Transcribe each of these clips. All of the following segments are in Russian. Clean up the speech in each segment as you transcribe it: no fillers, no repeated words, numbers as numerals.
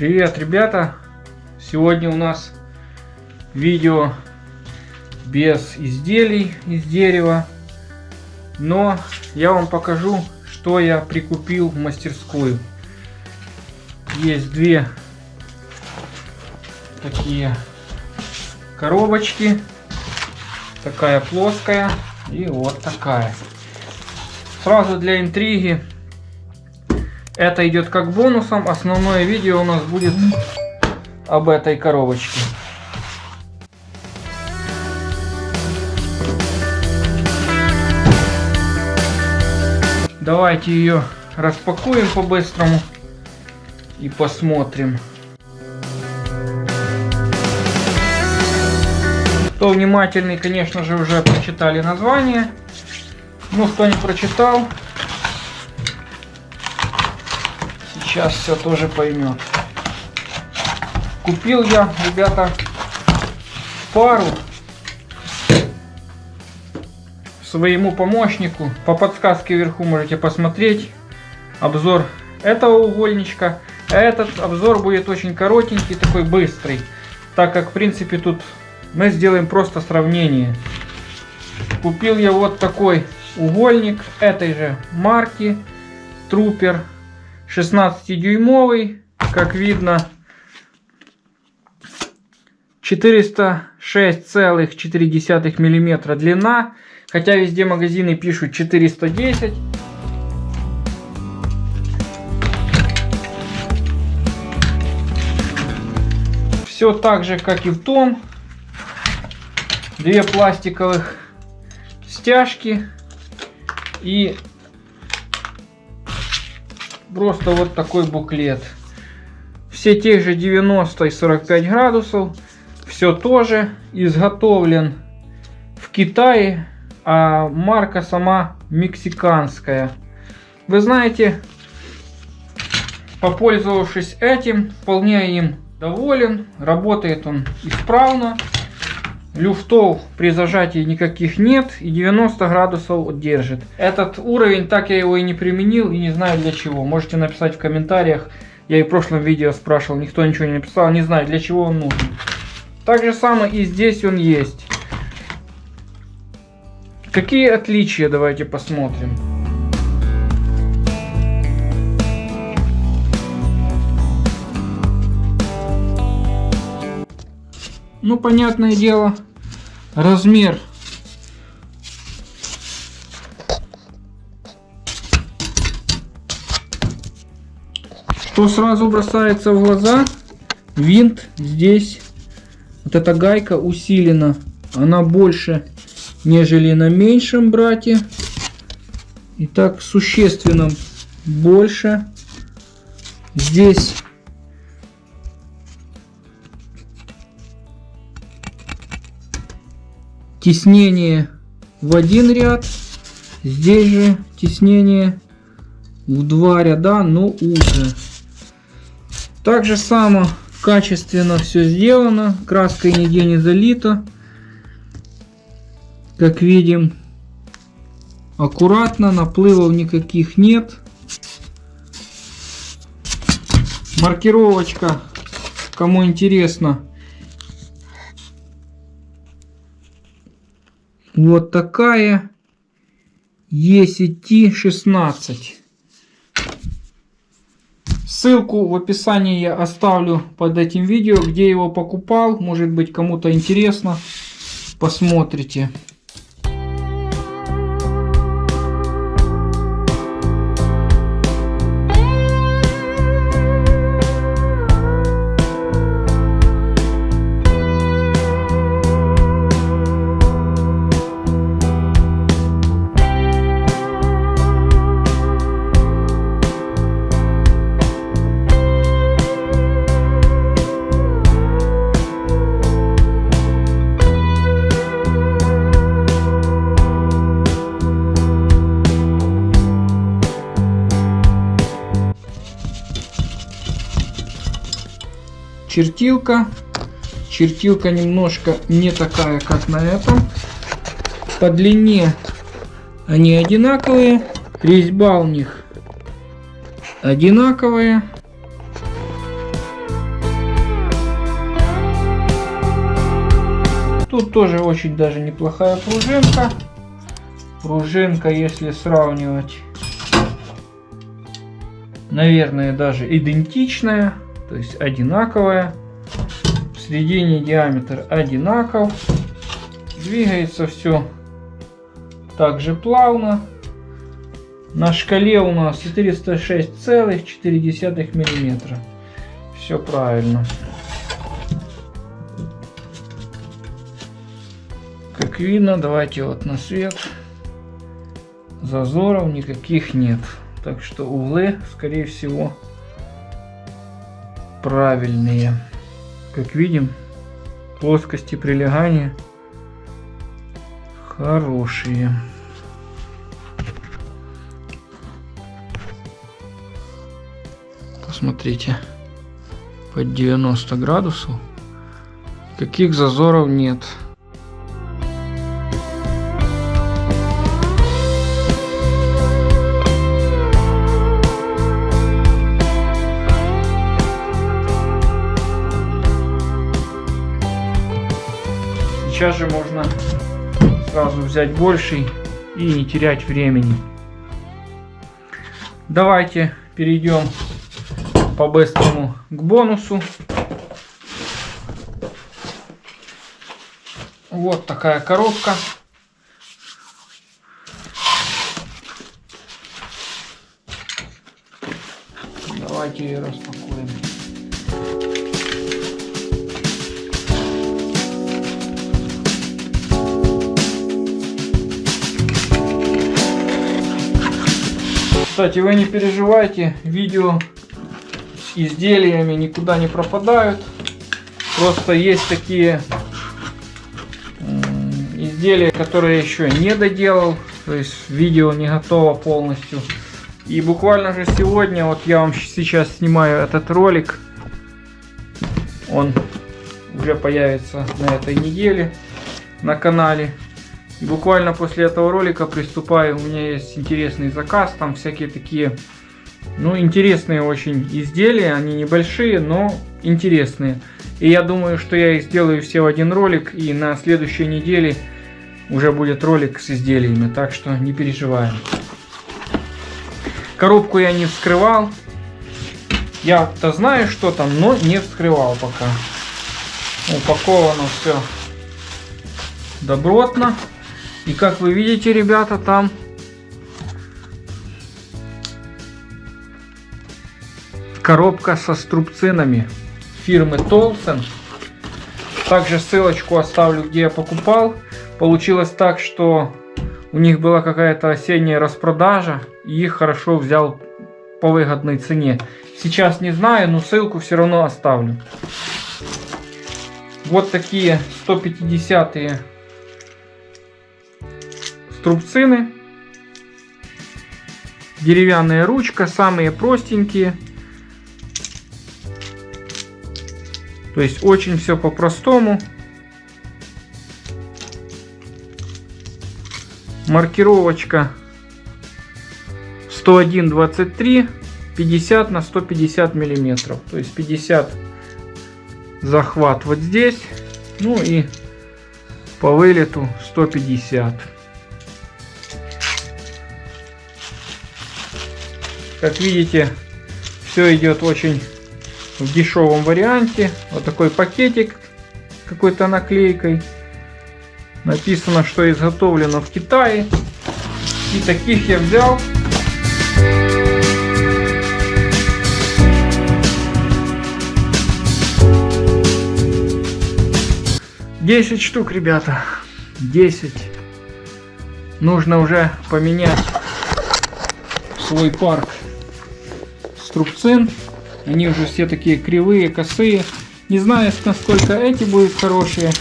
Привет, ребята! Сегодня у нас видео без изделий из дерева, но я вам покажу, что я прикупил в мастерскую. Есть две такие коробочки, такая плоская и вот такая. Сразу для интриги, это идет как бонусом. Основное видео у нас будет об этой коробочке. Давайте ее распакуем по-быстрому и посмотрим. Кто внимательный, конечно же, уже прочитали название. Но кто не прочитал, сейчас все тоже поймет. Купил я, ребята, пару своему помощнику. По подсказке вверху можете посмотреть обзор этого угольничка. А этот обзор будет очень коротенький, такой быстрый, так как в принципе тут мы сделаем просто сравнение. Купил я вот такой угольник этой же марки Трупер, 16-дюймовый, как видно, 406,4 мм длина, хотя везде магазины пишут 410. Все так же, как и в том. Две пластиковых стяжки и просто вот такой буклет. Все те же 90 и 45 градусов. Все тоже изготовлен в Китае, а марка сама мексиканская. Вы знаете, попользовавшись этим, вполне им доволен. Работает он исправно. Люфтов при зажатии никаких нет, и 90 градусов держит. Этот уровень, так я его и не применил, и не знаю для чего. Можете написать в комментариях. Я и в прошлом видео спрашивал, никто ничего не написал, не знаю для чего он нужен. Так же самое и здесь он есть. Какие отличия, давайте посмотрим. Ну, понятное дело, размер что сразу бросается в глаза, винт здесь, вот эта гайка усилена, она больше, нежели на меньшем брате, и так существенно больше. Здесь теснение в один ряд, здесь же теснение в два ряда, но уже. Так же само качественно все сделано, краской нигде не залито, как видим, аккуратно, наплывов никаких нет. Маркировочка, кому интересно, вот такая, ECT-16. Ссылку в описании я оставлю под этим видео, где его покупал. Может быть, кому-то интересно. Посмотрите. Чертилка. Чертилка немножко не такая, как на этом. По длине они одинаковые. Резьба у них одинаковая. Тут тоже очень даже неплохая пружинка. Пружинка, если сравнивать, наверное, даже идентичная, то есть одинаковая. В середине диаметр одинаков. Двигается все также плавно. На шкале у нас 406,4 мм. Все правильно. Как видно, давайте вот на свет. Зазоров никаких нет. Так что углы, скорее всего, правильные. Как видим, плоскости прилегания хорошие. Посмотрите, под 90 градусов. Каких зазоров нет. Сейчас же можно сразу взять больший и не терять времени. Давайте перейдем по-быстрому к бонусу. Вот такая коробка. Давайте ее распакуем. Кстати, вы не переживайте, видео с изделиями никуда не пропадают. Просто есть такие изделия, которые я еще не доделал. То есть видео не готово полностью. И буквально же сегодня, вот я вам сейчас снимаю этот ролик. Он уже появится на этой неделе на канале. И буквально после этого ролика приступаю. У меня есть интересный заказ. Там всякие такие, ну, интересные очень изделия. Они небольшие, но интересные. И я думаю, что я их сделаю все в один ролик. И на следующей неделе уже будет ролик с изделиями. Так что не переживаем. Коробку я не вскрывал. Я-то знаю, что там, но не вскрывал пока. Упаковано все добротно. И как вы видите, ребята, там коробка со струбцинами фирмы Tolson. Также ссылочку оставлю, где я покупал. Получилось так, что у них была какая-то осенняя распродажа, и их хорошо взял по выгодной цене. Сейчас не знаю, но ссылку все равно оставлю. Вот такие 150-е струбцины. Деревянная ручка, самые простенькие. То есть очень все по-простому. Маркировочка 101-23, 50 на 150 миллиметров. То есть 50 захват вот здесь. Ну и по вылету 150. Как видите, все идет очень в дешевом варианте. Вот такой пакетик какой-то наклейкой. Написано, что изготовлено в Китае. И таких я взял. Десять штук, ребята. 10. Нужно уже поменять свой парк струбцин. Они уже все такие кривые, косые. Не знаю, насколько эти будут хорошие.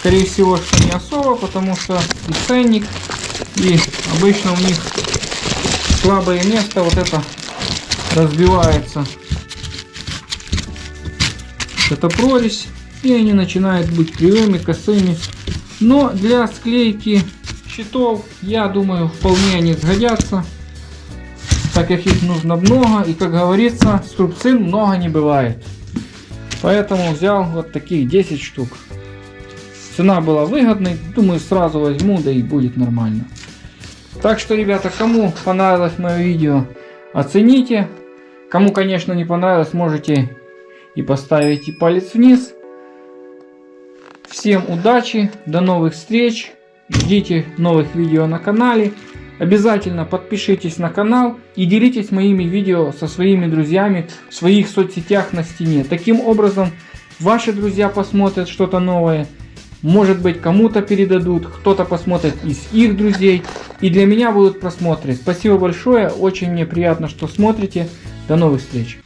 Скорее всего, что не особо, потому что и ценник, и обычно у них слабое место вот это разбивается. Это прорезь, и они начинают быть кривыми, косыми. Но для склейки щитов, я думаю, вполне они сгодятся, так как их нужно много, и, как говорится, струбцин много не бывает. Поэтому взял вот таких 10 штук. Цена была выгодной, думаю, сразу возьму, да и будет нормально. Так что, ребята, кому понравилось мое видео, оцените. Кому, конечно, не понравилось, можете и поставить и палец вниз. Всем удачи, до новых встреч, ждите новых видео на канале. Обязательно подпишитесь на канал и делитесь моими видео со своими друзьями в своих соцсетях на стене. Таким образом, ваши друзья посмотрят что-то новое. Может быть, кому-то передадут, кто-то посмотрит из их друзей. И для меня будут просмотры. Спасибо большое, очень мне приятно, что смотрите. До новых встреч.